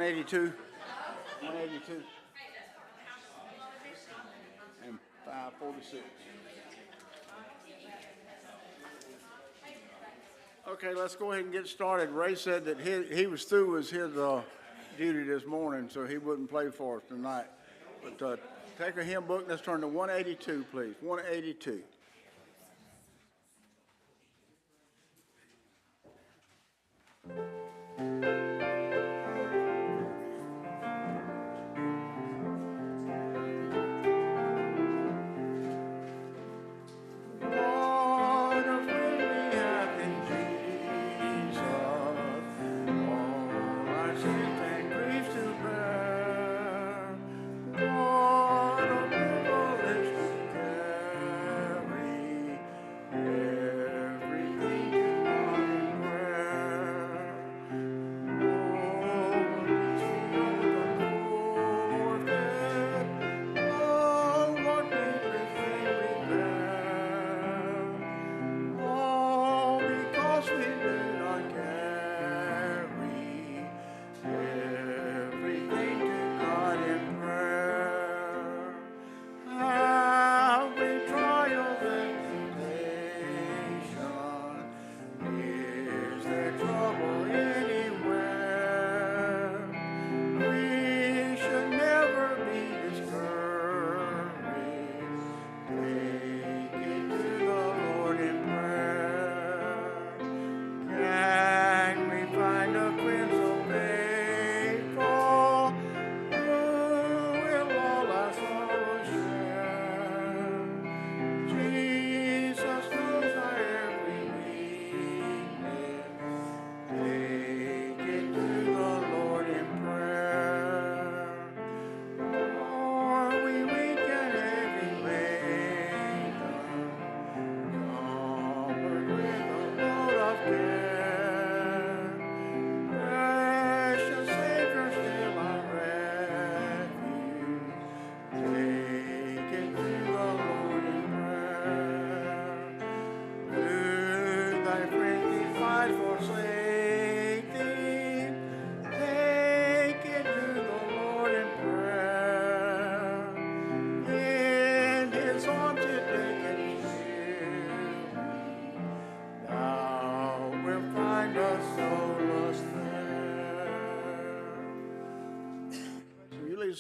182. 182. And 546. Okay, let's go ahead and get started. Ray said that he was through with his duty this morning, so he wouldn't play for us tonight. But take a hymn book. Let's turn to 182, please. 182.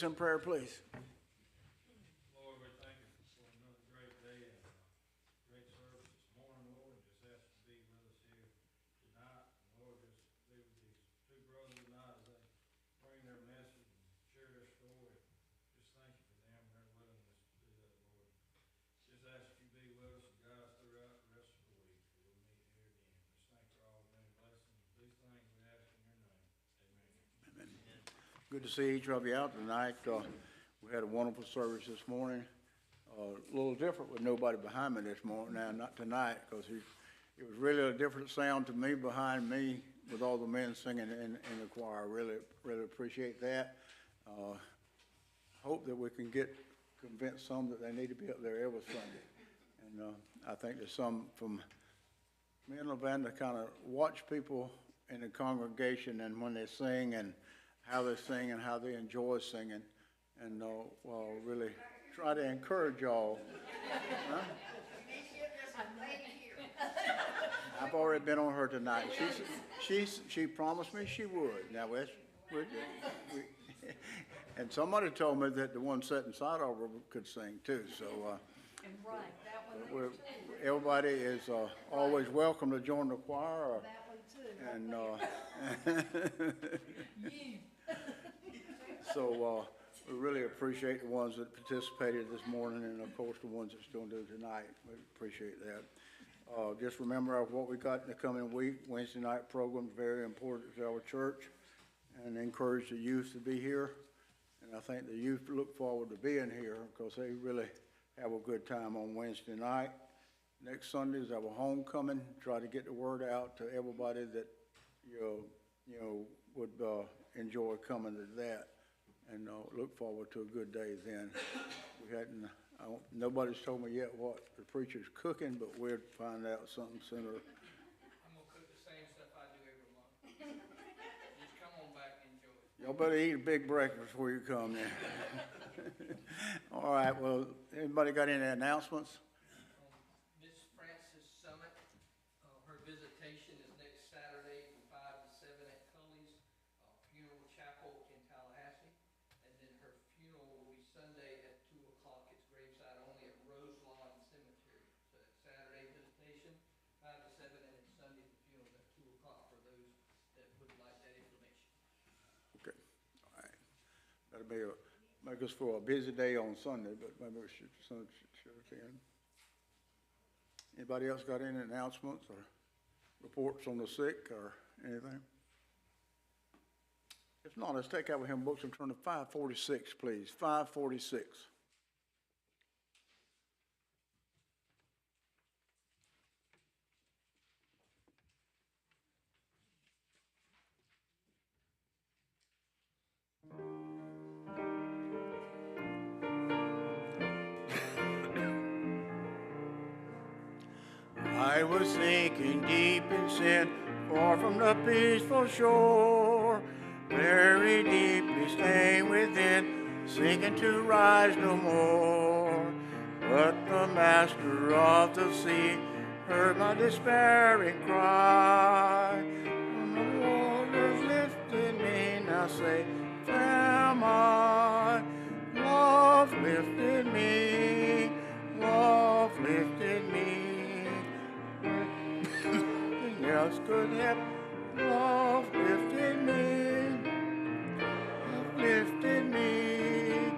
In prayer, please. Lord, we thank you for another great day and great service this morning, Lord. Just ask you to be with us here tonight. Lord, just be with these two brothers tonight as they bring their message and share their story. Just thank you for them and their willingness to do that, Lord. Just ask you to be with us and guide us throughout the rest of the week. We'll meet here again. Just thank you for all many blessings. These things we ask in your name. Amen. Amen. Good to see each of you out tonight. We had a wonderful service this morning. A little different with nobody behind me this morning. Now, not tonight, because it was really a different sound to me behind me with all the men singing in the choir. Really appreciate that. Hope that we can convince some that they need to be up there every Sunday. And I think there's some from me and Lavanda kind of watch people in the congregation and when they sing and how they sing and how they enjoy singing, and really try to encourage y'all. Huh? I've already been on her tonight. She promised me she would. Now and somebody told me that the one sitting inside of her could sing too. So and right, that one. Everybody is always welcome to join the choir. That one too. And so we really appreciate the ones that participated this morning, and of course the ones that still do tonight. We appreciate that. Just remember what we got in the coming week. Wednesday night program is very important to our church, and encourage the youth to be here. And I think the youth look forward to being here because they really have a good time on Wednesday night. Next Sunday is our homecoming. Try to get the word out to everybody that would enjoy coming to that, and look forward to a good day then. We hadn't. Nobody's told me yet what the preacher's cooking, but we'll find out something sooner. I'm gonna cook the same stuff I do every month. Just come on back and enjoy it. Y'all better eat a big breakfast before you come in. All right, well, anybody got any announcements? Miss Francis Summit, her visitation is next Saturday from 5 to 7 at Cully's Funeral Chapel in Tallahassee. And then her funeral will be Sunday at 2 o'clock. It's graveside only at Roselawn Cemetery. So it's Saturday visitation, 5 to 7, and it's Sunday the funeral at 2 o'clock for those that would like that information. Okay, all right. That'll make us for a busy day on Sunday, but maybe we should attend. Anybody else got any announcements or reports on the sick or anything? If not, let's take out with him books and turn to 546, please. 546. I was sinking deep in sin, far from the peaceful shore, very deeply staying within, sinking to rise no more. But the master of the sea heard my despairing cry. When the waters lifted me, now safe am I. Love lifted me, love lifted me. Nothing else could help. Love lifted me, love lifted me,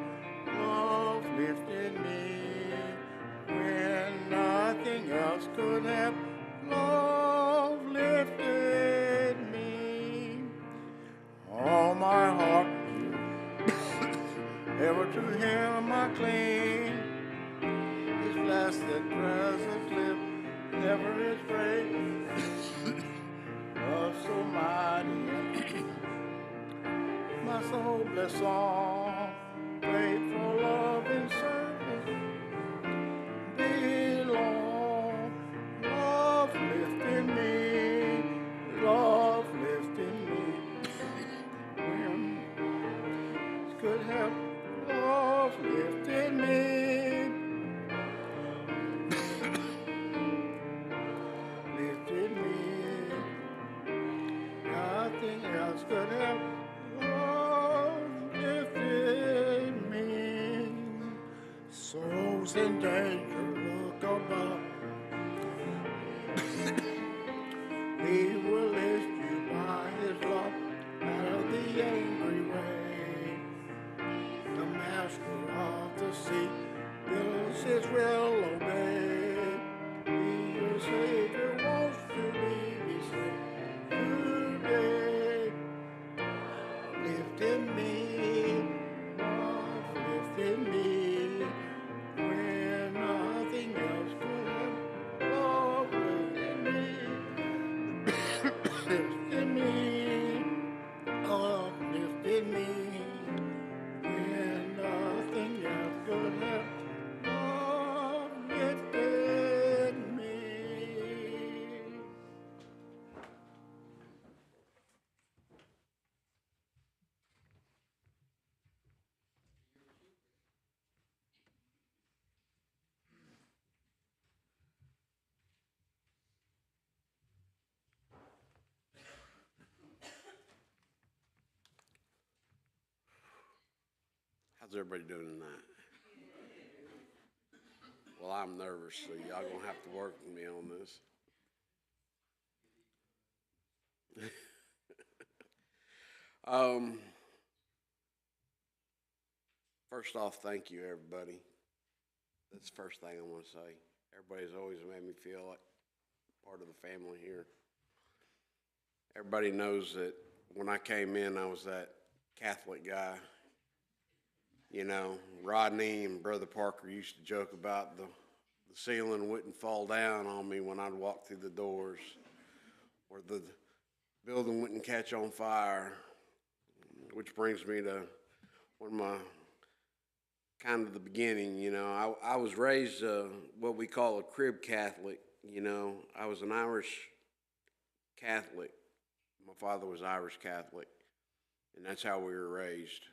love lifted me. When nothing else could help, love lifted me. All my heart, ever to Him I cling. His blessed presence live, never is great. Love so mighty, my soul bless song, faithful love and service belong. Love lifted me, love lifted me. When it's good help, love lifted me, lifted me. Nothing else could help. Love lifted me. Souls in danger, look above. He will lift you by His love out of the angry way. The master of the sea builds His will obey. He, your Savior, wants to be saved today. Lifted me, love lifted me, when nothing else could help. Love lifted me, lifted me, love lifted me, when nothing else could help. Love lifted me. How's everybody doing tonight? Well, I'm nervous, so y'all gonna have to work with me on this. First off, thank you, everybody. That's the first thing I want to say. Everybody's always made me feel like part of the family here. Everybody knows that when I came in, I was that Catholic guy. You know, Rodney and Brother Parker used to joke about the ceiling wouldn't fall down on me when I'd walk through the doors, or the building wouldn't catch on fire, which brings me to one of my kind of the beginning. You know, I was raised what we call a crib Catholic. You know, I was an Irish Catholic. My father was Irish Catholic. And that's how we were raised.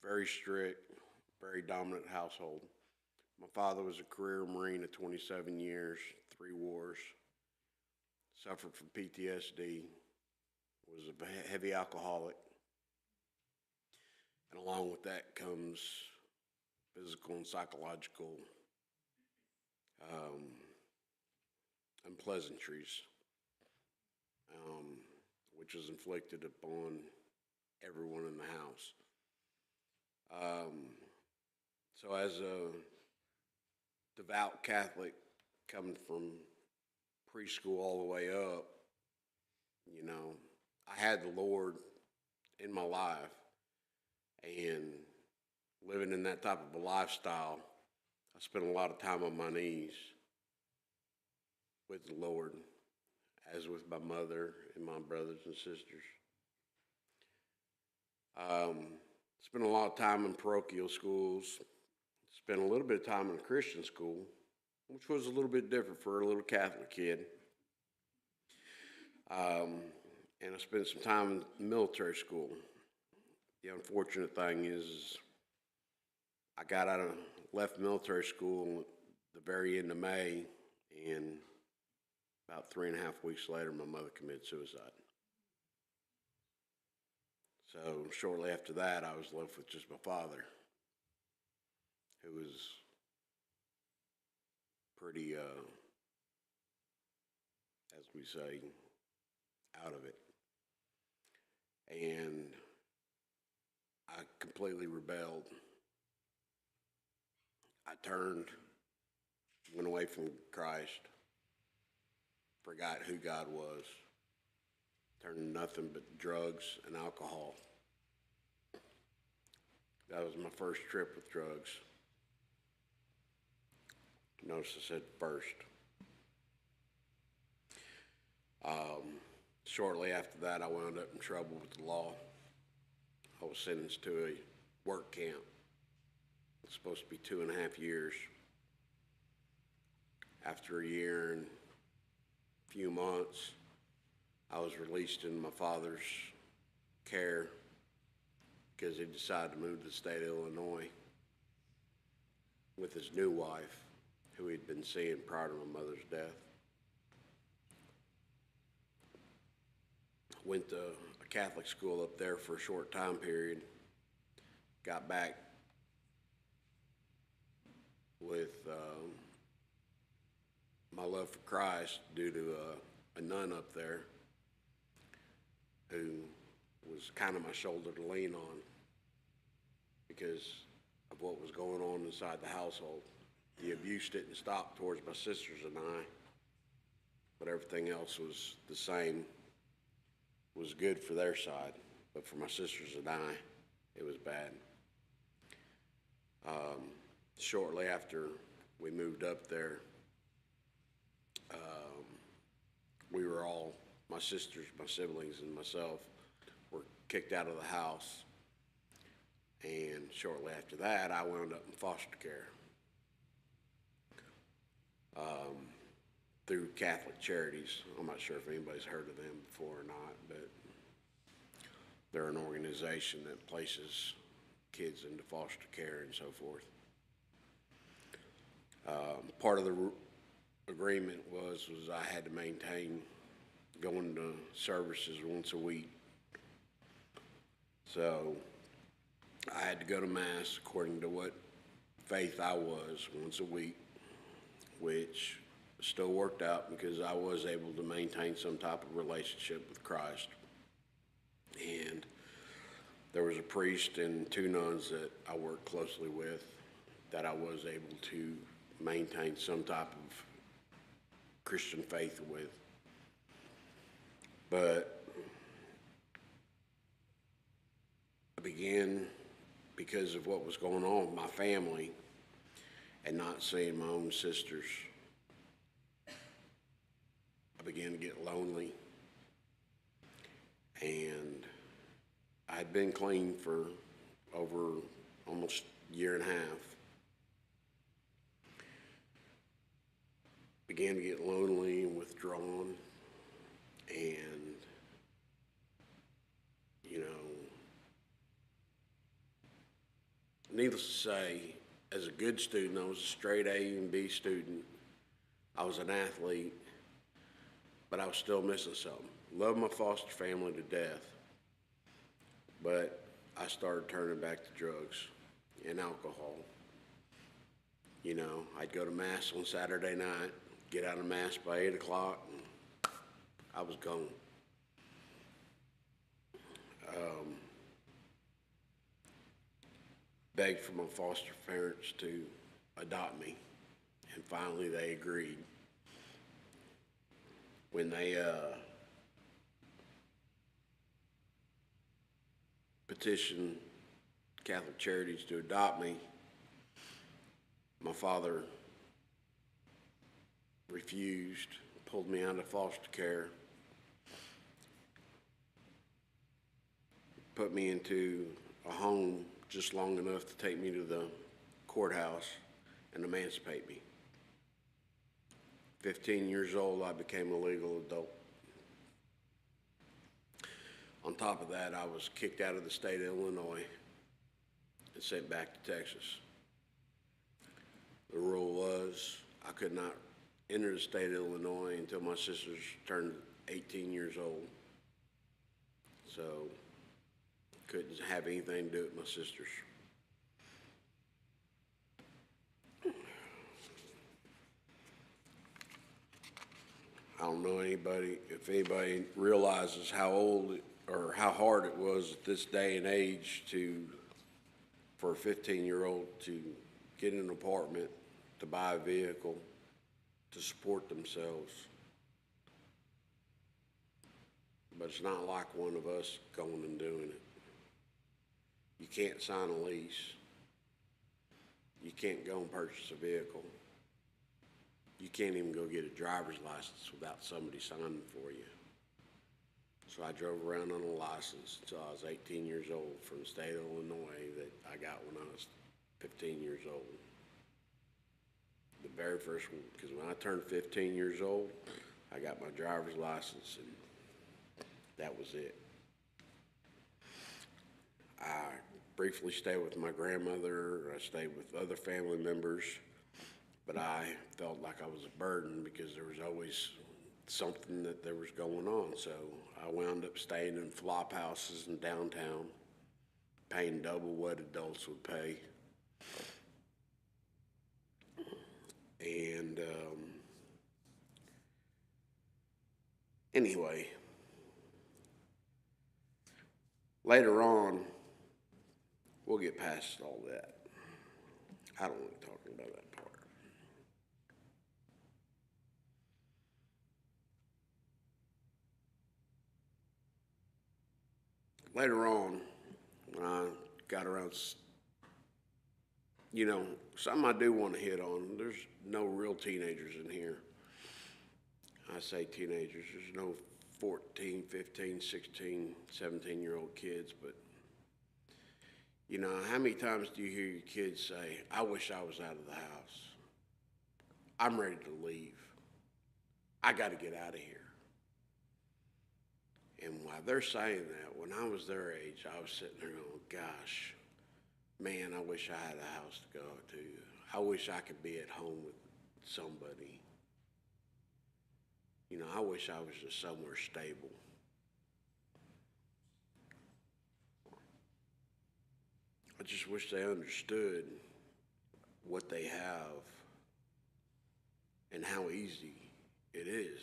Very strict, very dominant household. My father was a career Marine of 27 years, 3 wars, suffered from PTSD, was a heavy alcoholic. And along with that comes physical and psychological unpleasantries, which was inflicted upon everyone in the house. So as a devout Catholic coming from preschool all the way up, you know, I had the Lord in my life, and living in that type of a lifestyle, I spent a lot of time on my knees with the Lord, as with my mother and my brothers and sisters. Spent a lot of time in parochial schools, spent a little bit of time in a Christian school, which was a little bit different for a little Catholic kid. And I spent some time in military school. The unfortunate thing is I left military school at the very end of May, and about 3.5 weeks later, my mother committed suicide. So shortly after that, I was left with just my father, who was pretty, as we say, out of it. And I completely rebelled. I went away from Christ, forgot who God was, turned to nothing but drugs and alcohol. That was my first trip with drugs. Notice I said first. Shortly after that, I wound up in trouble with the law. I was sentenced to a work camp. It's supposed to be 2.5 years. After a year and a few months, I was released in my father's care because he decided to move to the state of Illinois with his new wife, who he'd been seeing prior to my mother's death. Went to a Catholic school up there for a short time period. Got back with my love for Christ due to a nun up there who was kind of my shoulder to lean on because of what was going on inside the household. The abuse didn't stop towards my sisters and I, but everything else was the same. Was good for their side, but for my sisters and I, it was bad. Shortly after we moved up there, we were all, my sisters, my siblings, and myself, were kicked out of the house. And shortly after that, I wound up in foster care through Catholic Charities. I'm not sure if anybody's heard of them before or not, but they're an organization that places kids into foster care and so forth. Part of the agreement was I had to maintain going to services once a week. So I had to go to Mass according to what faith I was once a week, which still worked out because I was able to maintain some type of relationship with Christ. And there was a priest and 2 nuns that I worked closely with that I was able to maintain some type of Christian faith with. But I began, because of what was going on with my family and not seeing my own sisters, I began to get lonely. And I'd been clean for over almost a year and a half. Began to get lonely and withdrawn, and, you know, needless to say, as a good student, I was a straight A and B student. I was an athlete, but I was still missing something. Loved my foster family to death, but I started turning back to drugs and alcohol. You know, I'd go to Mass on Saturday night, get out of Mass by 8 o'clock, and I was gone. Begged for my foster parents to adopt me, and finally they agreed. When they petitioned Catholic Charities to adopt me, my father refused, pulled me out of foster care, put me into a home just long enough to take me to the courthouse and emancipate me. 15 years old, I became a legal adult. On top of that, I was kicked out of the state of Illinois and sent back to Texas. The rule was I could not enter the state of Illinois until my sisters turned 18 years old. So couldn't have anything to do with my sisters. I don't know if anybody realizes how old or how hard it was at this day and age for a 15-year-old to get an apartment, to buy a vehicle, to support themselves. But it's not like one of us going and doing it. You can't sign a lease. You can't go and purchase a vehicle. You can't even go get a driver's license without somebody signing for you. So I drove around on a license until I was 18 years old from the state of Illinois that I got when I was 15 years old. The very first one, because when I turned 15 years old, I got my driver's license and that was it. I briefly stayed with my grandmother, I stayed with other family members, but I felt like I was a burden because there was always something that there was going on. So I wound up staying in flop houses in downtown, paying double what adults would pay. And anyway, later on, we'll get past all that. I don't want to talk about that part. Later on, when I got around, you know, something I do want to hit on, there's no real teenagers in here. I say teenagers, there's no 14, 15, 16, 17-year-old kids, but you know, how many times do you hear your kids say, I wish I was out of the house. I'm ready to leave. I got to get out of here. And while they're saying that, when I was their age, I was sitting there going, gosh, man, I wish I had a house to go to. I wish I could be at home with somebody. You know, I wish I was just somewhere stable. I just wish they understood what they have and how easy it is.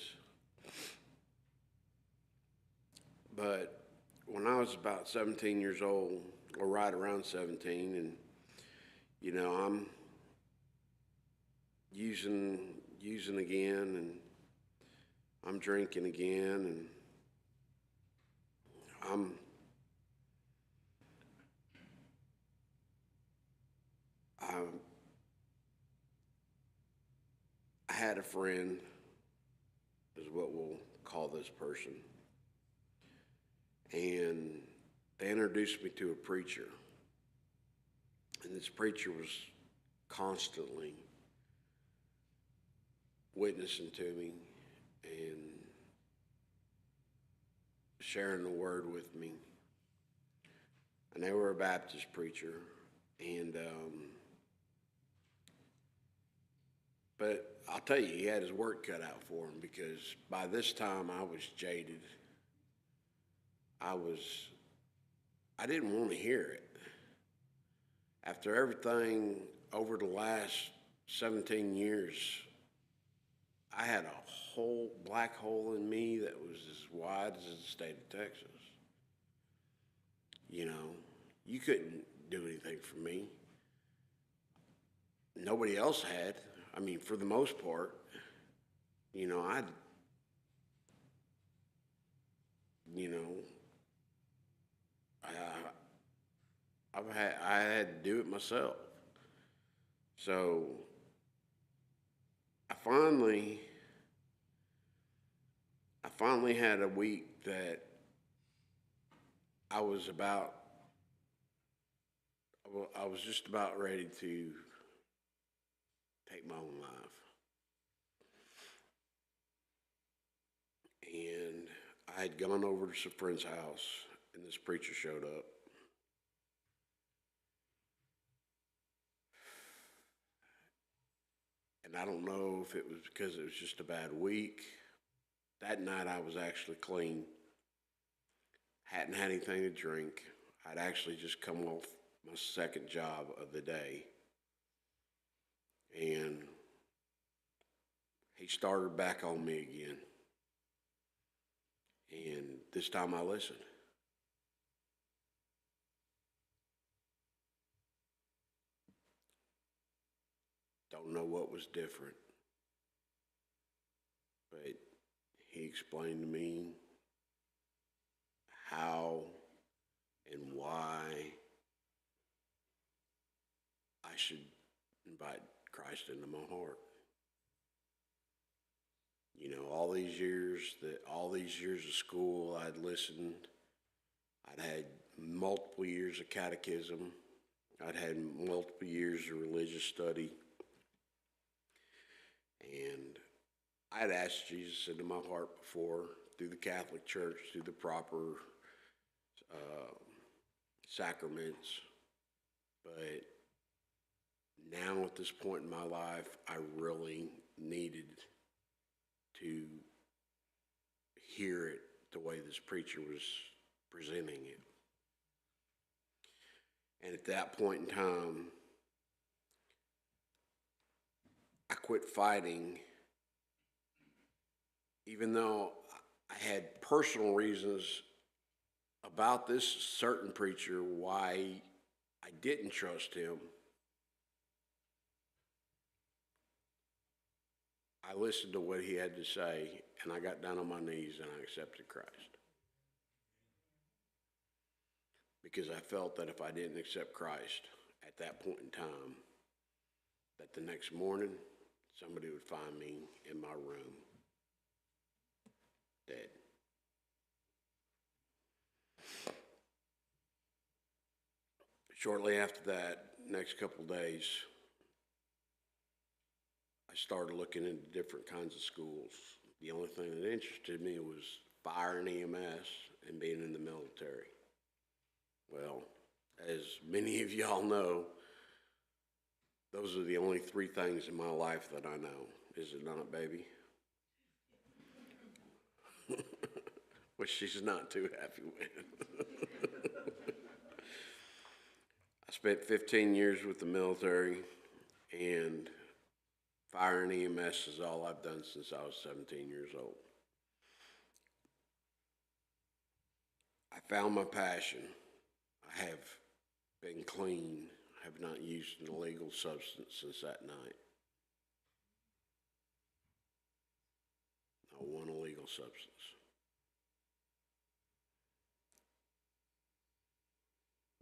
But when I was about 17 years old, or right around 17, and you know, I'm using again, and I'm drinking again, and I had a friend, is what we'll call this person, and they introduced me to a preacher, and this preacher was constantly witnessing to me and sharing the word with me. And they were a Baptist preacher, And, but I'll tell you, he had his work cut out for him, because by this time I was jaded. I didn't want to hear it. After everything over the last 17 years, I had a whole black hole in me that was as wide as the state of Texas. You know, you couldn't do anything for me. Nobody else had. I mean, for the most part, you know, you know, I had to do it myself. So I finally had a week that I was just about ready to take my own life. And I had gone over to some friend's house, and this preacher showed up. And I don't know if it was because it was just a bad week. That night I was actually clean. Hadn't had anything to drink. I'd actually just come off my second job of the day. And he started back on me again. And this time I listened. Don't know what was different, but he explained to me how and why I should invite Christ into my heart. You know, all these years of school, I'd listened. I'd had multiple years of catechism. I'd had multiple years of religious study. And I'd asked Jesus into my heart before, through the Catholic Church, through the proper sacraments. But now at this point in my life, I really needed to hear it the way this preacher was presenting it. And at that point in time, I quit fighting, even though I had personal reasons about this certain preacher why I didn't trust him. I listened to what he had to say, and I got down on my knees and I accepted Christ. Because I felt that if I didn't accept Christ at that point in time, that the next morning somebody would find me in my room dead. Shortly after that, next couple of days, I started looking into different kinds of schools. The only thing that interested me was fire and EMS and being in the military. Well, as many of y'all know, those are the only three things in my life that I know. Is it not, baby? Which she's not too happy with. I spent 15 years with the military, and fire and EMS is all I've done since I was 17 years old. I found my passion. I have been clean. I have not used an illegal substance since that night. Not one illegal substance.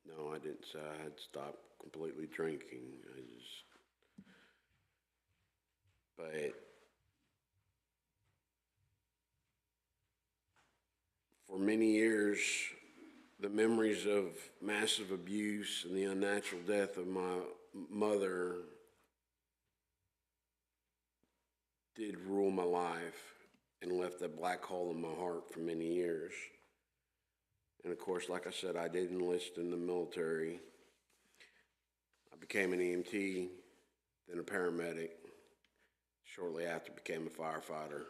No, I didn't say I had stopped completely drinking. But for many years, the memories of massive abuse and the unnatural death of my mother did rule my life and left a black hole in my heart for many years. And of course, like I said, I did enlist in the military. became an EMT, then a paramedic. Shortly after, became a firefighter.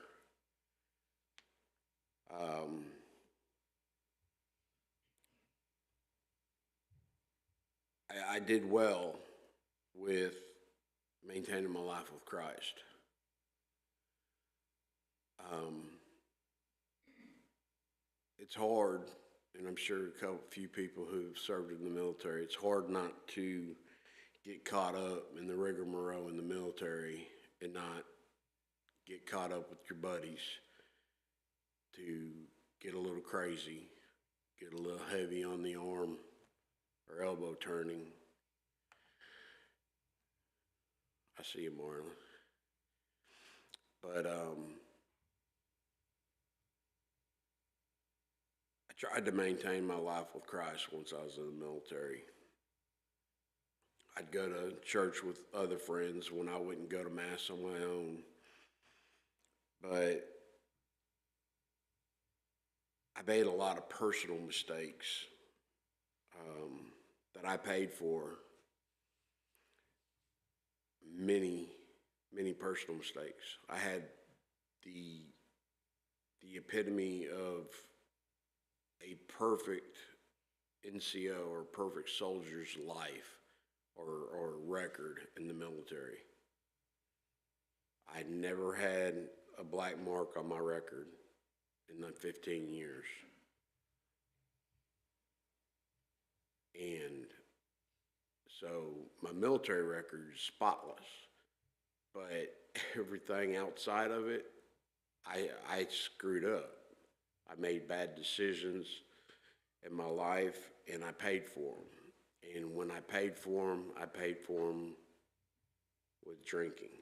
I did well with maintaining my life with Christ. It's hard, and I'm sure few people who've served in the military, it's hard not to get caught up in the rigmarole in the military and not get caught up with your buddies, to get a little crazy, get a little heavy on the arm or elbow turning. I see you, Marlon. But I tried to maintain my life with Christ once I was in the military. I'd go to church with other friends when I wouldn't go to Mass on my own. But I made a lot of personal mistakes that I paid for. Many personal mistakes. I had the epitome of a perfect NCO or perfect soldier's life or record in the military. I never had a black mark on my record in the 15 years. And so my military record is spotless, but everything outside of it, I screwed up. I made bad decisions in my life, and I paid for them. And when I paid for them with drinking.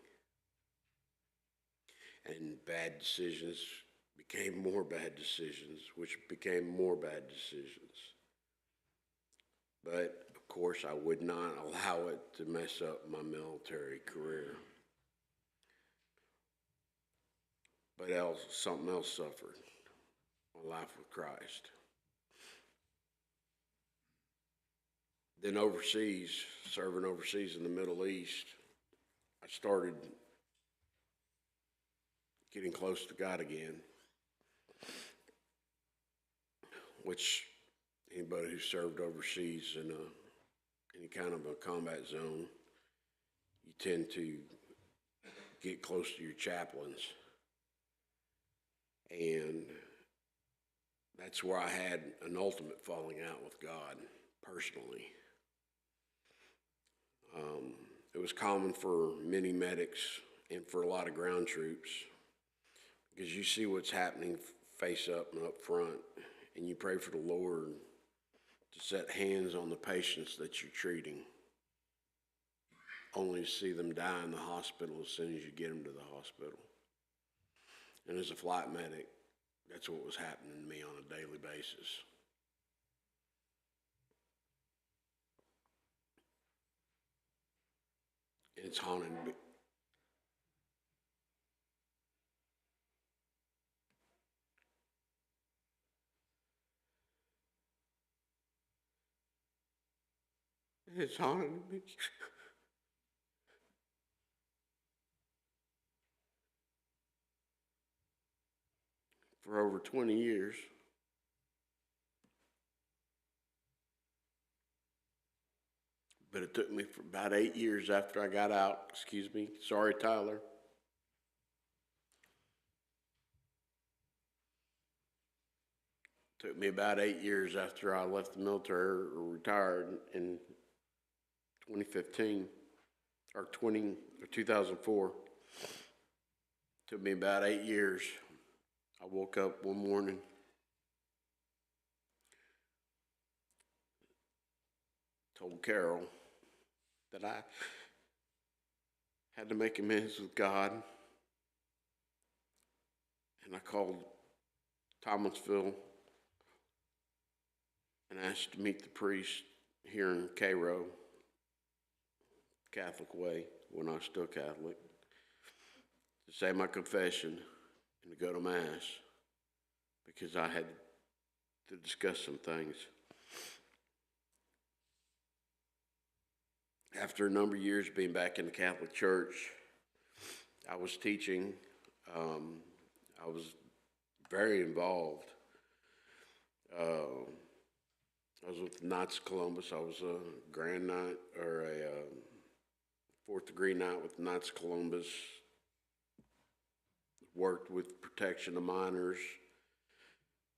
And bad decisions became more bad decisions, which became more bad decisions. But of course, I would not allow it to mess up my military career. But something else suffered, my life with Christ. Then overseas, serving overseas in the Middle East, I started getting close to God again, which anybody who served overseas in any kind of a combat zone, you tend to get close to your chaplains. And that's where I had an ultimate falling out with God, personally. It was common for many medics and for a lot of ground troops, because you see what's happening face up and up front, and you pray for the Lord to set hands on the patients that you're treating, only to see them die in the hospital as soon as you get them to the hospital. And as a flight medic, that's what was happening to me on a daily basis. And it's haunted me. It's haunted me. For over 20 years. But it took me for about 8 years after I got out. Excuse me. Sorry, Tyler. Took me about 8 years after I left the military or retired in 2015 or 2004. Took me about 8 years. I woke up one morning, told Carol that I had to make amends with God, and I called Thomasville and asked to meet the priest here in Cairo, Catholic way, when I was still Catholic, to say my confession and to go to Mass, because I had to discuss some things. after a number of years being back in the Catholic Church, I was teaching. I was very involved. I was with the Knights of Columbus. I was a Grand Knight, or a fourth degree Knight with the Knights of Columbus. Worked with protection of minors,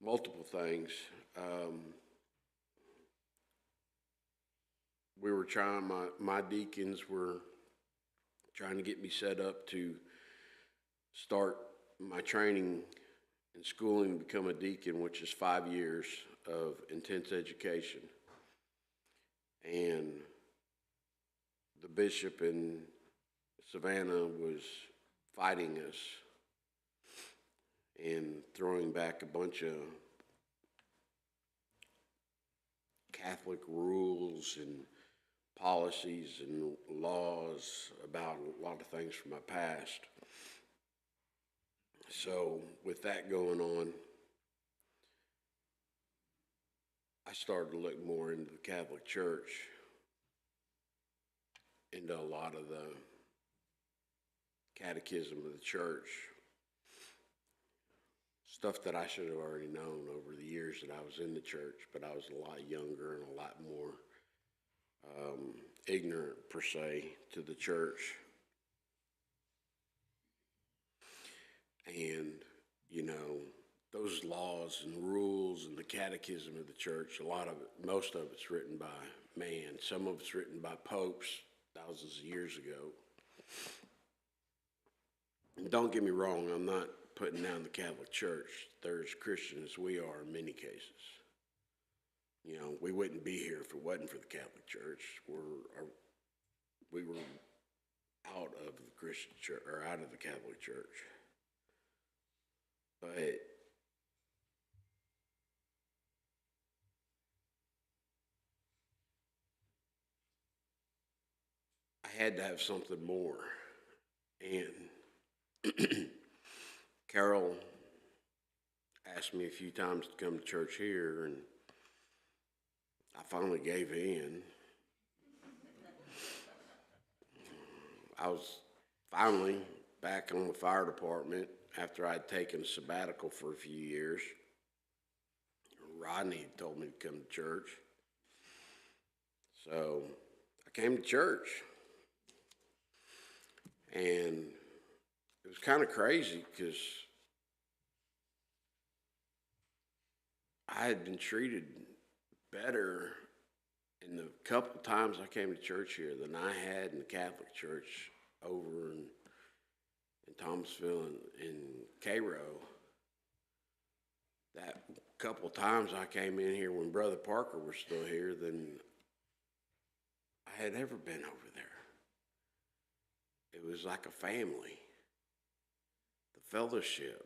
multiple things. We were trying, my deacons were trying to get me set up to start my training and schooling to become a deacon, which is 5 years of intense education. And the bishop in Savannah was fighting us and throwing back a bunch of Catholic rules and policies and laws about a lot of things from my past. So with that going on, I started to look more into the Catholic Church, into a lot of the catechism of the church, stuff that I should have already known over the years that I was in the church, but I was a lot younger and a lot more ignorant, per se, to the church. And, you know, those laws and rules and the catechism of the church, a lot of it, most of it's written by man. Some of it's written by popes thousands of years ago. And don't get me wrong, I'm not putting down the Catholic Church. They're as Christian as we are in many cases. You know, we wouldn't be here if it wasn't for the Catholic Church. We were out of the Christian church, or out of the Catholic Church. But I had to have something more. And Carol asked me a few times to come to church here, and I finally gave in. I was finally back on the fire department after I'd taken a sabbatical for a few years. Rodney told me to come to church. So I came to church. And it was kind of crazy because I had been treated better in the couple times I came to church here than I had in the Catholic Church over in Thomasville and Cairo. That couple times I came in here when Brother Parker was still here than I had ever been over there. It was like a family. The fellowship,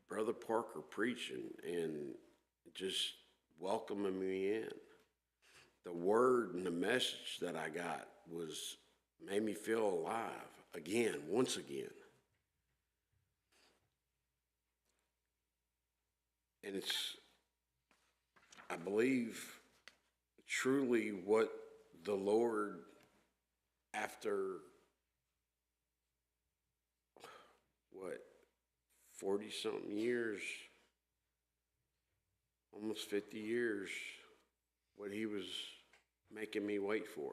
Brother Parker preaching and just welcoming me in. The word and the message that I got made me feel alive again, once again. And it's, I believe, truly what the Lord, after 40-something years, almost 50 years, what he was making me wait for.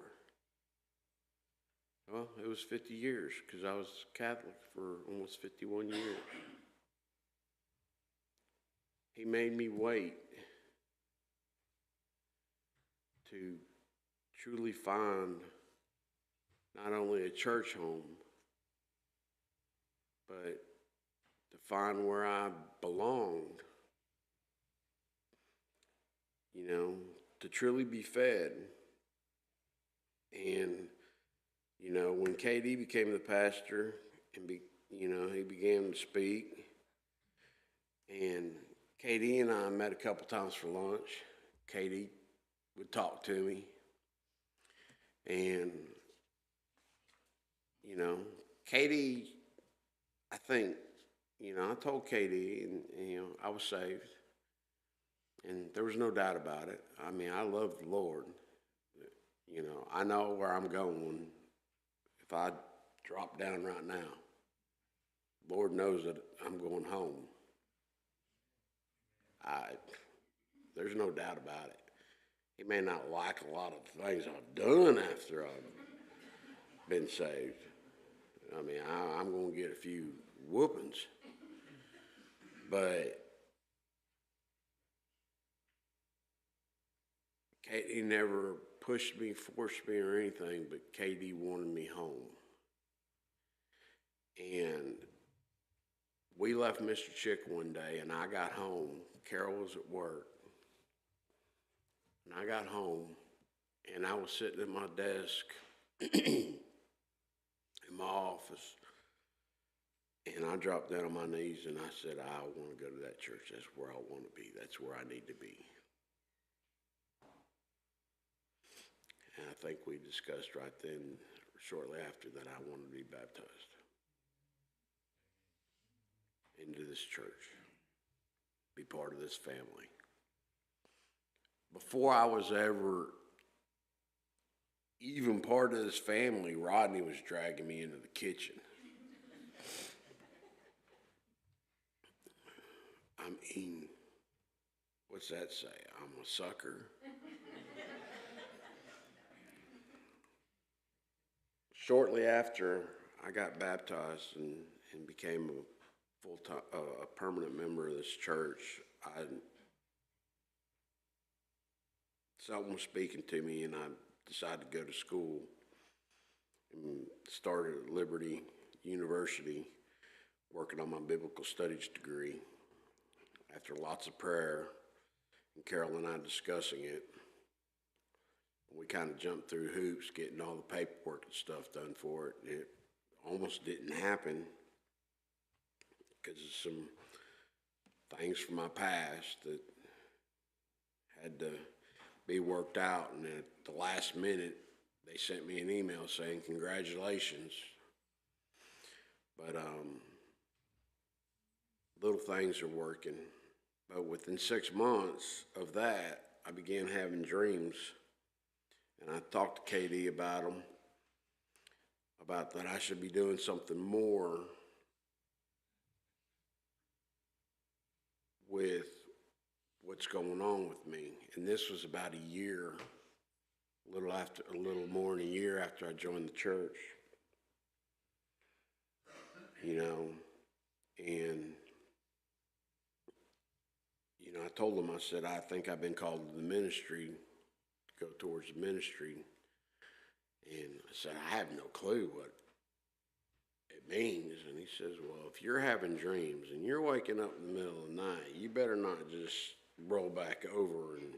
Well, it was 50 years because I was Catholic for almost 51 years. He made me wait to truly find not only a church home, but to find where I belonged, you know, to truly be fed. And, you know, when KD became the pastor and, he began to speak, and KD and I met a couple times for lunch. KD would talk to me. And, you know, KD, I think, I told KD, and I was saved. And there was no doubt about it. I mean, I love the Lord. You know, I know where I'm going. If I drop down right now, Lord knows that I'm going home. There's no doubt about it. He may not like a lot of the things I've done after I've been saved. I mean, I'm going to get a few whoopings. But Katie never pushed me, forced me, or anything, but Katie wanted me home. And we left Mr. Chick one day, and I got home. Carol was at work. And I got home, and I was sitting at my desk in my office, and I dropped down on my knees, and I said, I want to go to that church. That's where I want to be. That's where I need to be. And I think we discussed right then, shortly after, that I wanted to be baptized into this church, be part of this family. Before I was ever even part of this family, Rodney was dragging me into the kitchen. I mean, what's that say? I'm a sucker. Shortly after I got baptized and became a full-time, a permanent member of this church, something was speaking to me, and I decided to go to school and started at Liberty University, working on my biblical studies degree. After lots of prayer, and Carol and I discussing it, we kind of jumped through hoops, getting all the paperwork and stuff done for it. It almost didn't happen because of some things from my past that had to be worked out, and at the last minute, they sent me an email saying, congratulations. But little things are working. But within 6 months of that, I began having dreams. And I talked to KD about them, about that I should be doing something more with what's going on with me. And this was about a year, a little more than a year after I joined the church. You know, and I told them, I said, I think I've been called to the ministry, to go towards the ministry. And I said, I have no clue what it means. And he says, well, if you're having dreams and you're waking up in the middle of the night, you better not just roll back over and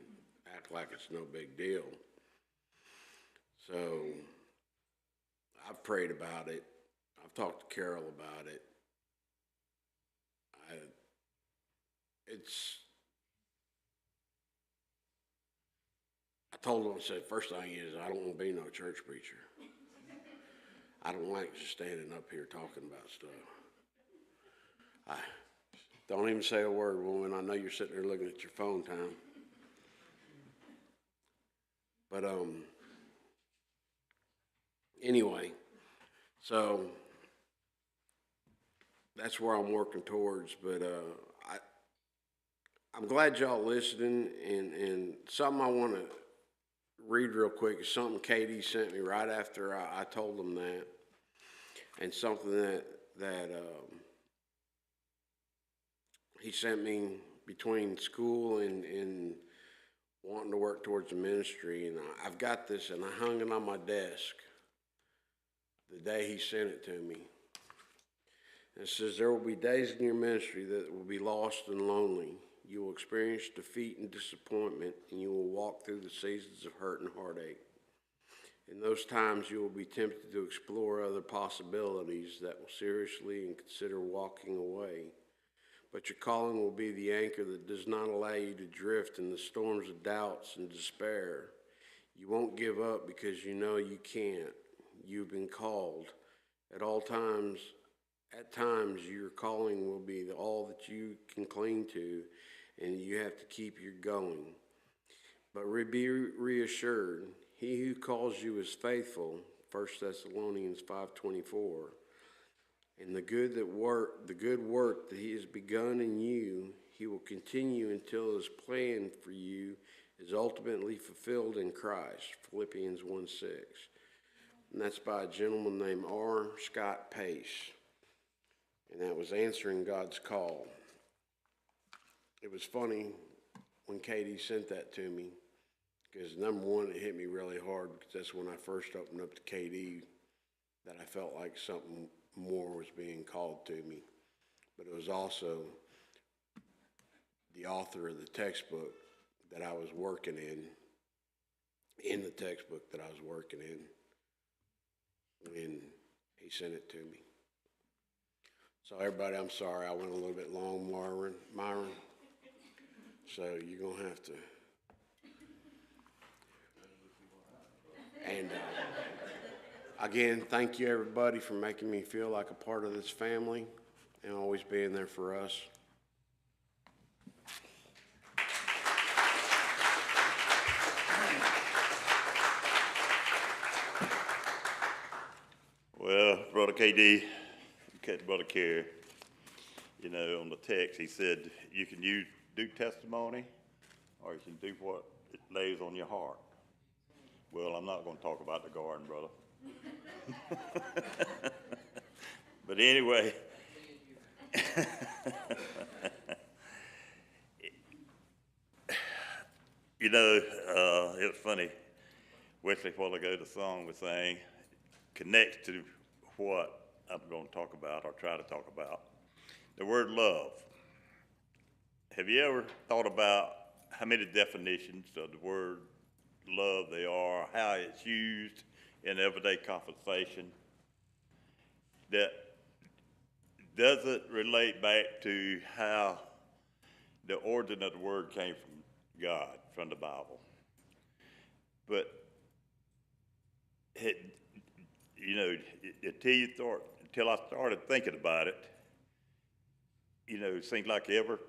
act like it's no big deal. So I've prayed about it. I've talked to Carol about it. I told him, I said, first thing is, I don't want to be no church preacher. I don't like just standing up here talking about stuff. I don't even say a word, woman. I know you're sitting there looking at your phone, Tom. But anyway, so that's where I'm working towards. But I'm glad y'all listening. And something I want to read real quick is something Katie sent me right after I told them that, and something that he sent me between school and wanting to work towards the ministry. And I've got this, and I hung it on my desk the day he sent it to me. And it says, there will be days in your ministry that will be lost and lonely. You will experience defeat and disappointment, and you will walk through the seasons of hurt and heartache. In those times, you will be tempted to explore other possibilities that will seriously and consider walking away. But your calling will be the anchor that does not allow you to drift in the storms of doubts and despair. You won't give up because you know you can't. You've been called. At times, your calling will be all that you can cling to, and you have to keep your going. But be reassured, he who calls you is faithful, 1 Thessalonians 5:24. And the good work that he has begun in you, he will continue until his plan for you is ultimately fulfilled in Christ, Philippians 1:6. And that's by a gentleman named R. Scott Pace. And that was answering God's call. It was funny when Katie sent that to me, because number one, it hit me really hard, because that's when I first opened up to Katie, that I felt like something more was being called to me. But it was also the author of the textbook that I was working in the textbook that I was working in, when he sent it to me. So everybody, I'm sorry I went a little bit long, Myron. So you're going to have to. And again, thank you everybody for making me feel like a part of this family and always being there for us. Well, Brother KD, Brother Kerry, you know, on the text, he said you can do testimony or you can do what it lays on your heart. Well, I'm not going to talk about the garden, brother. But anyway, you know, it was funny. Wesley, a while ago, the song was saying, connects to what I'm going to talk about or try to talk about. The word love. Have you ever thought about how many definitions of the word love there are, how it's used in everyday conversation? That doesn't relate back to how the origin of the word came from God, from the Bible. But you know, until I started thinking about it, you know, it seemed like every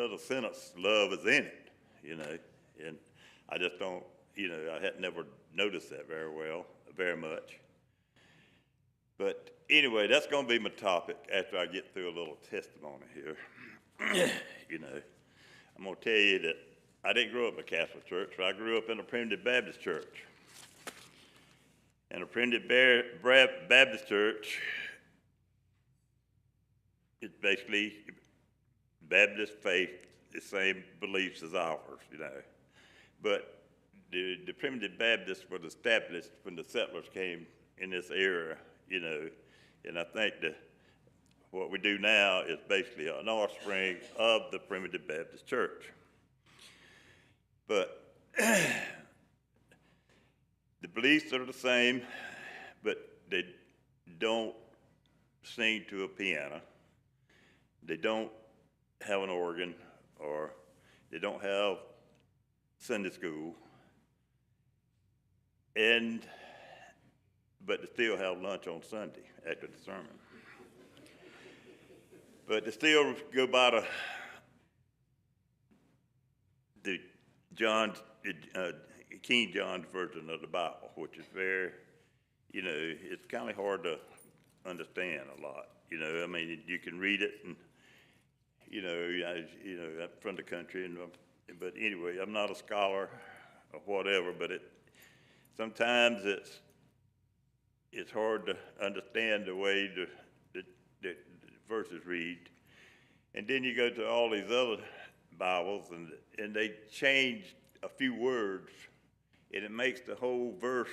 other sentence, love is in it, you know, and I just don't, you know, I had never noticed that very much. But anyway, that's going to be my topic after I get through a little testimony here. You know, I'm going to tell you that I didn't grow up in a Catholic church, but I grew up in a Primitive Baptist church. And a Primitive Baptist church is basically Baptist faith, the same beliefs as ours, you know. But the Primitive Baptists were established when the settlers came in this era, you know, and I think what we do now is basically an offspring of the Primitive Baptist Church. But the beliefs are the same, but they don't sing to a piano. They don't have an organ, or they don't have Sunday school, but they still have lunch on Sunday after the sermon. But they still go by the King James version of the Bible, which is very, you know, it's kind of hard to understand a lot. You know, I mean, you can read it, and you know, I'm from the country, but anyway, I'm not a scholar or whatever. But sometimes it's hard to understand the way the verses read, and then you go to all these other Bibles, and they change a few words, and it makes the whole verse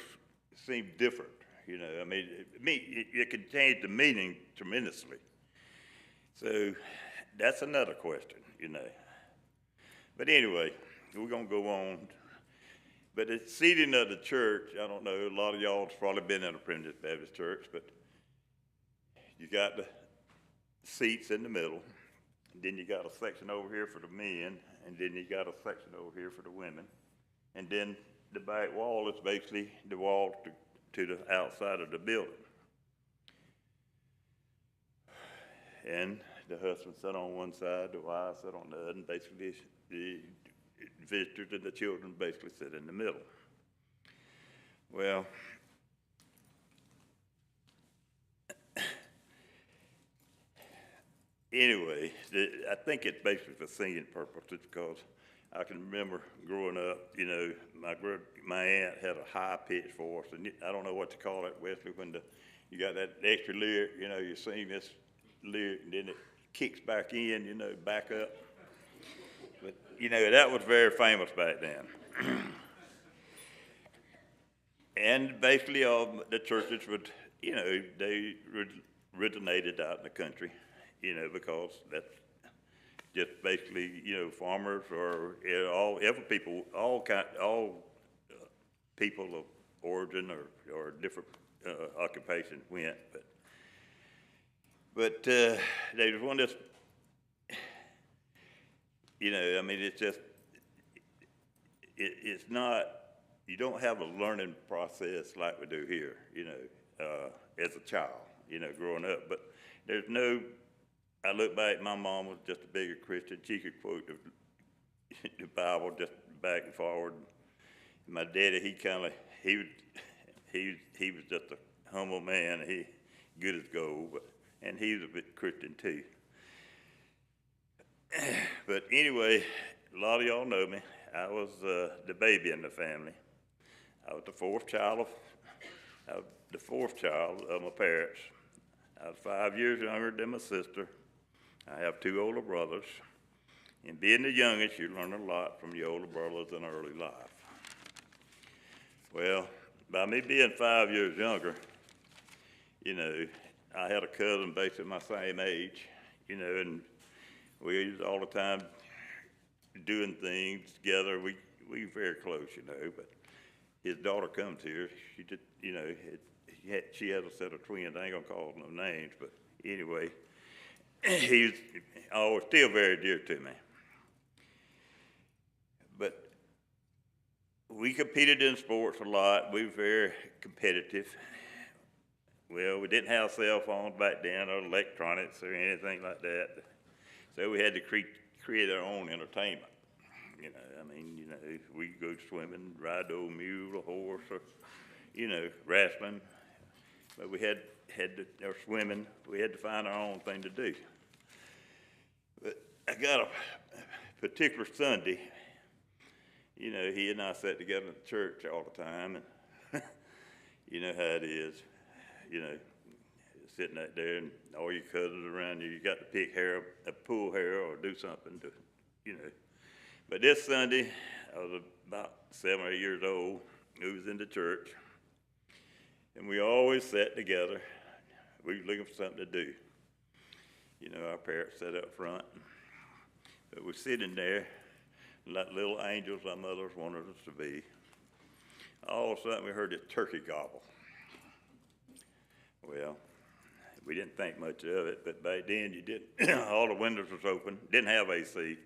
seem different. You know, I mean, it can change the meaning tremendously. So that's another question, you know. But anyway, we're going to go on. But the seating of the church, I don't know, a lot of y'all have probably been in a Primitive Baptist church, but you got the seats in the middle, and then you got a section over here for the men, and then you got a section over here for the women. And then the back wall is basically the wall to the outside of the building. And the husband sat on one side, the wife sat on the other, and basically the visitors and the children basically sit in the middle. Well, anyway, I think it's basically for singing purposes because I can remember growing up, you know, my aunt had a high-pitched voice, and I don't know what to call it, Wesley, when you got that extra lyric, you know, you sing this lyric, and then it kicks back in, you know, back up. But, you know, that was very famous back then. And basically all the churches would, you know, they originated out in the country, you know, because that's just basically, you know, farmers or all people of origin or different occupation went. But they just want this, you know, I mean, it's just, it's not, you don't have a learning process like we do here, you know, as a child, you know, growing up. But there's no, I look back, my mom was just a bigger Christian. She could quote the Bible just back and forward. My daddy, he was just a humble man. He good as gold, and he was a bit Christian too. But anyway, a lot of y'all know me. I was the baby in the family. I was the fourth child of my parents. I was 5 years younger than my sister. I have 2 older brothers. And being the youngest, you learn a lot from your older brothers in early life. Well, by me being 5 years younger, you know, I had a cousin basically my same age, you know, and we was all the time doing things together. We were very close, you know, but his daughter comes here. She just, you know, she has a set of twins. I ain't gonna call no names, but anyway, he's always still very dear to me. But we competed in sports a lot. We were very competitive. Well, we didn't have cell phones back then or electronics or anything like that. So we had to create our own entertainment. You know, I mean, you know, we could go swimming, ride the old mule, a horse, or, you know, wrestling. But we had or swimming. We had to find our own thing to do. But I got a particular Sunday, you know, he and I sat together in church all the time, and you know how it is, you know, sitting out there and all your cousins around you, you got to pick hair, pull hair or do something to, you know. But this Sunday, I was about 7 or 8 years old. We was in the church, and we always sat together. We were looking for something to do. You know, our parents sat up front, but we're sitting there like little angels our mothers wanted us to be. All of a sudden, we heard this turkey gobble. Well, we didn't think much of it, but back then you didn't. All the windows was open, didn't have AC.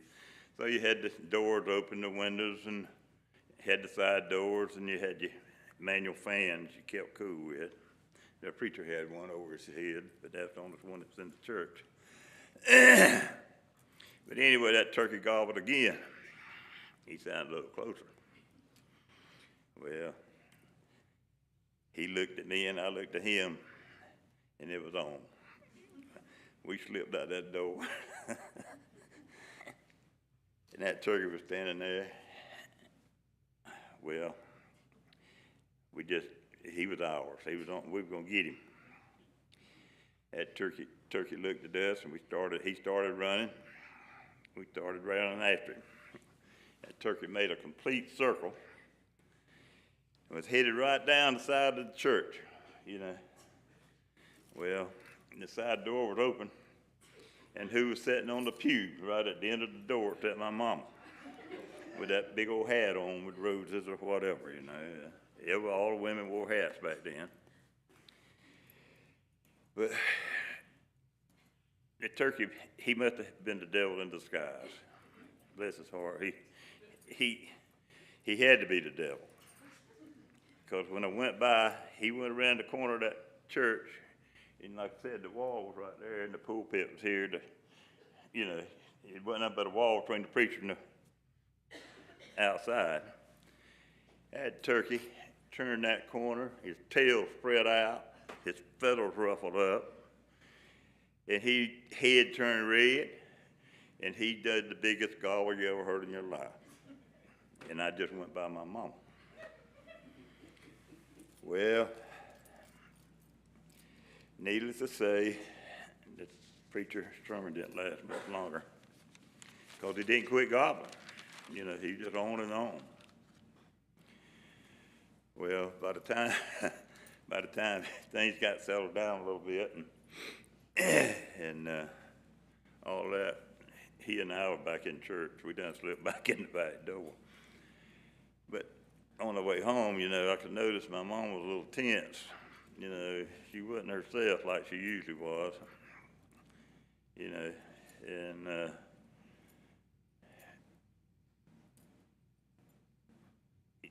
So you had the doors open, the windows, and had the side doors, and you had your manual fans you kept cool with. The preacher had one over his head, but that's the only one that's in the church. But anyway, that turkey gobbled again. He sounded a little closer. Well, he looked at me and I looked at him, and it was on. We slipped out that door. And that turkey was standing there. Well, he was ours. We were gonna get him. That turkey looked at us, and he started running. We started running after him. That turkey made a complete circle and was headed right down the side of the church, you know. Well, the side door was open, and who was sitting on the pew right at the end of the door except my mama, with that big old hat on with roses or whatever, you know. All the women wore hats back then. But the turkey, he must have been the devil in disguise. Bless his heart. He had to be the devil. Because when I went by, he went around the corner of that church, and like I said, the wall was right there, and the pulpit was here. You know, it wasn't up but a wall between the preacher and the outside. That turkey turned that corner, his tail spread out, his feathers ruffled up, and his head turned red, and he did the biggest gobble you ever heard in your life. And I just went by my mama. Well, needless to say, the preacher's sermon didn't last much longer because he didn't quit gobbling. You know, he just on and on. Well, by the time things got settled down a little bit and all that, he and I were back in church. We done slipped back in the back door. But on the way home, you know, I could notice my mom was a little tense. You know, she wasn't herself like she usually was. You know, and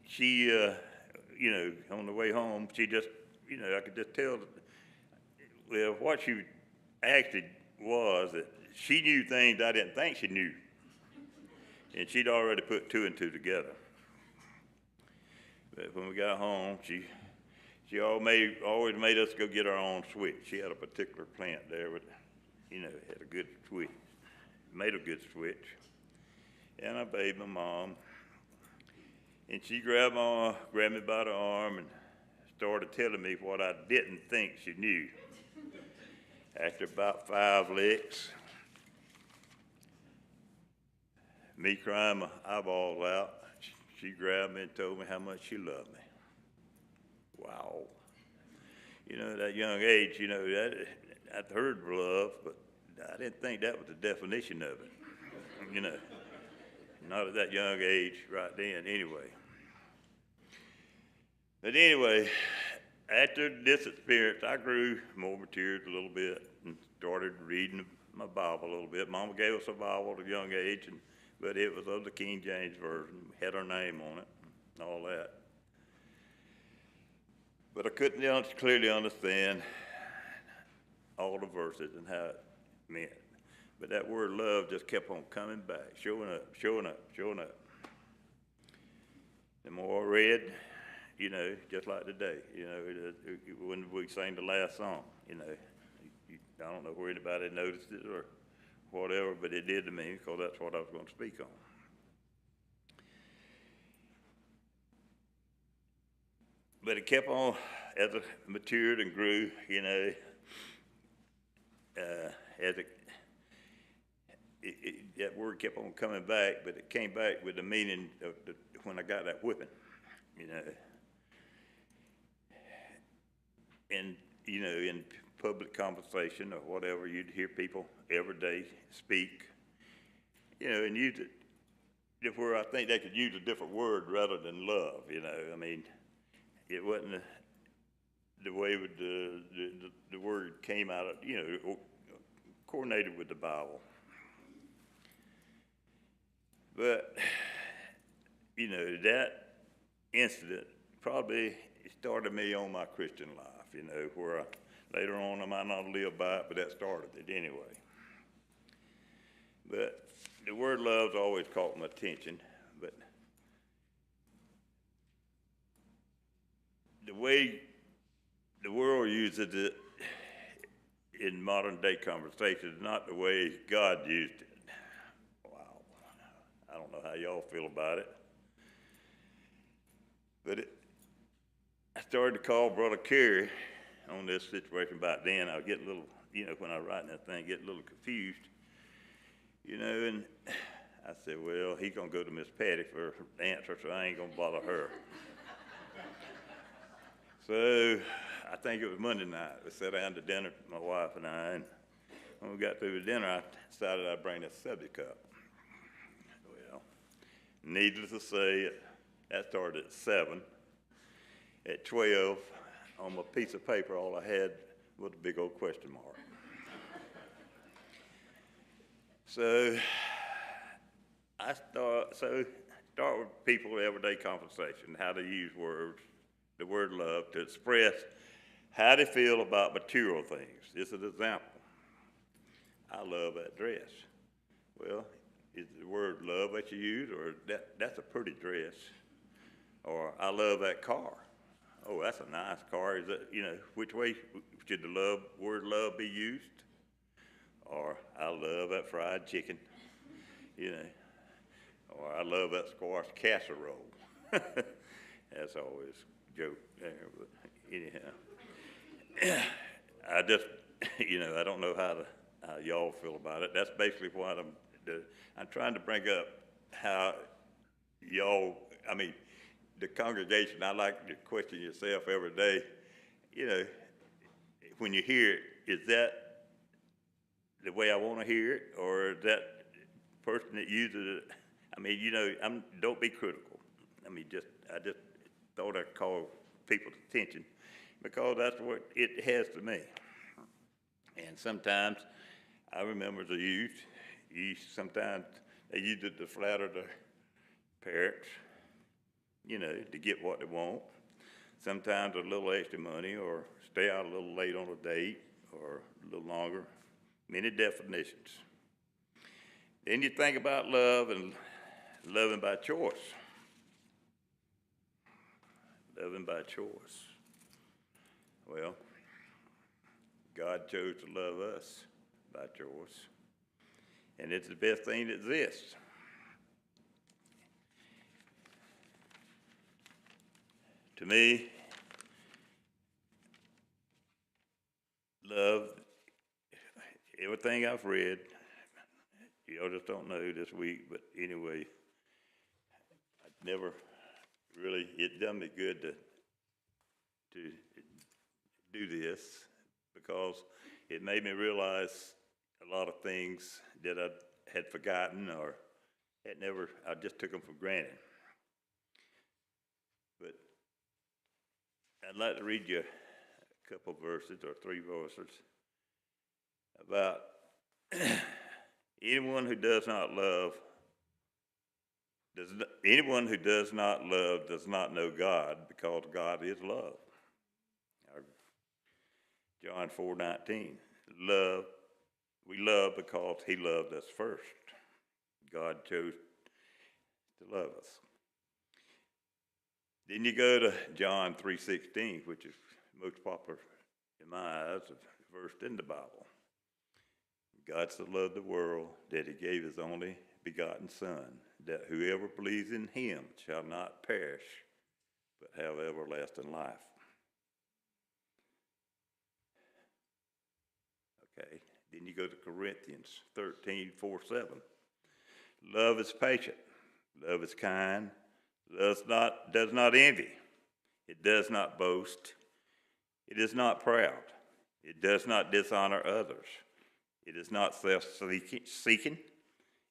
she, you know, on the way home, she just, you know, I could just tell, well, what she actually was that she knew things I didn't think she knew. And she'd already put two and two together. But when we got home, she always made us go get our own switch. She had a particular plant there, but, you know, had a good switch, made a good switch. And I obeyed my mom. And she grabbed me by the arm and started telling me what I didn't think she knew. After about 5 licks, me crying my eyeballs out, she grabbed me and told me how much she loved me. Wow. You know, at that young age, you know, I'd heard love, but I didn't think that was the definition of it. You know, not at that young age right then anyway. But anyway, after this experience, I grew more matured a little bit and started reading my Bible a little bit. Mama gave us a Bible at a young age, but it was of the King James Version, had her name on it and all that. But I couldn't clearly understand all the verses and how it meant. But that word love just kept on coming back, showing up, showing up, showing up. The more I read, you know, just like today, you know, when we sang the last song, you know, I don't know where anybody noticed it or whatever, but it did to me because that's what I was going to speak on. But it kept on, as it matured and grew, you know, as that word kept on coming back, but it came back with the meaning of when I got that whipping, you know. And, you know, in public conversation or whatever, you'd hear people every day speak, you know, and use it where I think they could use a different word rather than love, you know. I mean, it wasn't the way the word came out of, you know, coordinated with the Bible. But, you know, that incident probably started me on my Christian life, you know, where later on I might not live by it, but that started it anyway. But the word love's always caught my attention, but the way the world uses it in modern day conversation is not the way God used it. Wow. I don't know how y'all feel about it. But I started to call Brother Kerry on this situation back then. I was getting a little, you know, when I was writing that thing, get a little confused, you know, and I said, well, he's going to go to Miss Patty for the answer, so I ain't going to bother her. So I think it was Monday night. We sat down to dinner, my wife and I, and when we got through with dinner, I decided I'd bring that subject up. Well, needless to say, that started at 7. At 12, on my piece of paper, all I had was a big old question mark. So I start with people everyday conversation, how to use words, the word love, to express how they feel about material things. This is an example. I love that dress. Well, is the word love that you use, or that's a pretty dress? Or I love that car. oh, that's a nice car. Is that, you know, which way should the word love be used? Or I love that fried chicken, you know, or I love that squash casserole. That's always a joke there, but anyhow. I just, you know, I don't know how y'all feel about it. That's basically what I'm trying to bring up how y'all, I mean, the congregation, I like to question yourself every day, you know, when you hear it, is that the way I want to hear it, or is that person that uses it? I mean, you know, don't be critical. I mean, I just thought I'd call people's attention because that's what it has to me. And sometimes I remember as a youth, sometimes they used it to flatter their parents, you know, to get what they want. Sometimes a little extra money, or stay out a little late on a date, or a little longer. Many definitions. Then you think about love and loving by choice. Loving by choice. Well, God chose to love us by choice, and it's the best thing that exists. To me, love, everything I've read, y'all just don't know this week, but anyway, I never really, it done me good to do this, because it made me realize a lot of things that I had forgotten or I just took them for granted. But I'd like to read you a couple verses, or 3 verses, about anyone who does not love does not know God, because God is love. John 4:19. We love because he loved us first. God chose to love us. Then you go to John 3:16, which is most popular in my eyes, a verse in the Bible. God so loved the world that he gave his only begotten Son, that whoever believes in him shall not perish, but have everlasting life. Okay, then you go to Corinthians 13:4-7. Love is patient, love is kind, does not envy, it does not boast, it is not proud, it does not dishonor others, it is not self-seeking,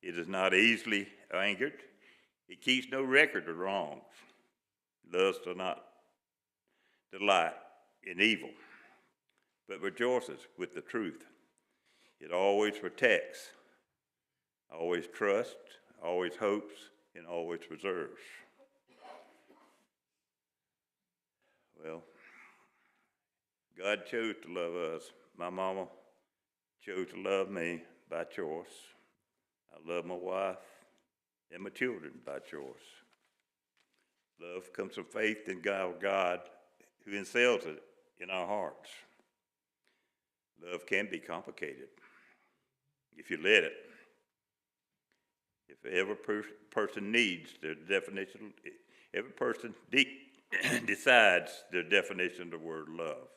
it is not easily angered, it keeps no record of wrongs, does not delight in evil, but rejoices with the truth. It always protects, always trusts, always hopes, and always preserves. Well, God chose to love us. My mama chose to love me by choice. I love my wife and my children by choice. Love comes from faith in God who instills it in our hearts. Love can be complicated if you let it. If every person needs their definition, every person decides their definition of the word love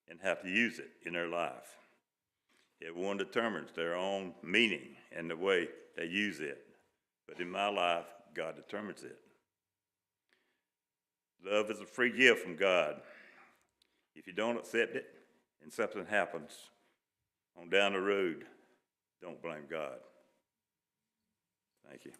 and how to use it in their life. Everyone determines their own meaning and the way they use it. But in my life, God determines it. Love is a free gift from God. If you don't accept it and something happens on down the road, don't blame God. Thank you.